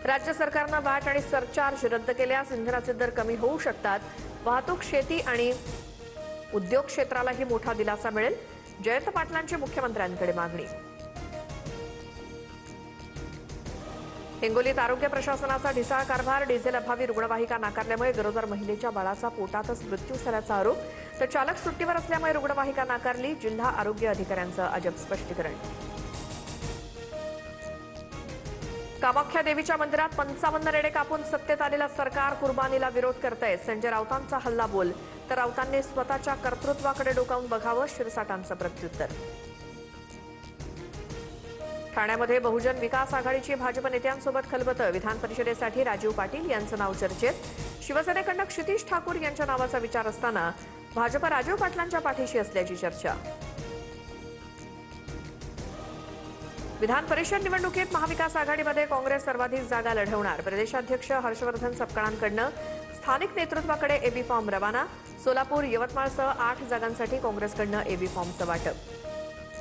राज्य सरकारनं वॅट आणि सरचार्ज रद्द केल्यास इंधनाचे दर कमी होऊ शकतात. वाहतूक, शेती आणि उद्योग क्षेत्रालाही मोठा दिलासा मिळेल. जयंत पाटलांची मुख्यमंत्र्यांकडे मागणी. हिंगोलीत आरोग्य प्रशासनाचा ढिसाळ कारभार. डिझेल अभावी रुग्णवाहिका नाकारल्यामुळे गरोदर महिलेच्या बाळाचा पोटातच मृत्यू झाल्याचा आरोप. तर चालक सुट्टीवर असल्यामुळे रुग्णवाहिका नाकारली. जिल्हा आरोग्य अधिकाऱ्यांचं अजब स्पष्टीकरण. कामाख्या देवीच्या मंदिरात 55 रेडे कापून सत्तेत आलेलं सरकार कुर्बानीला विरोध करतंय. संजय राऊतांचा हल्लाबोल. तर राऊतांनी स्वतःच्या कर्तृत्वाकडे डोकावून बघावं, शिरसाटांचं प्रत्युत्तर. ठाण्यामध्ये बहुजन विकास आघाडीची भाजप नेत्यांसोबत खलबतं. विधान परिषदेसाठी राजीव पाटील यांचं नाव चर्चेत. शिवसेनेकडून क्षितिज ठाकूर यांच्या नावाचा विचार असताना भाजप राजीव पाटलांच्या पाठीशी असल्याची चर्चा. विधान परिषद निवडणुकीत महाविकास आघाडीमध्ये काँग्रेस सर्वाधिक जागा लढवणार. प्रदेशाध्यक्ष हर्षवर्धन सपकाळांकडून स्थानिक नेतृत्वाकडे एबी फॉर्म रवाना. सोलापूर, यवतमाळसह 8 जागांसाठी काँग्रेसकडून एबी फॉर्मचं वाटप.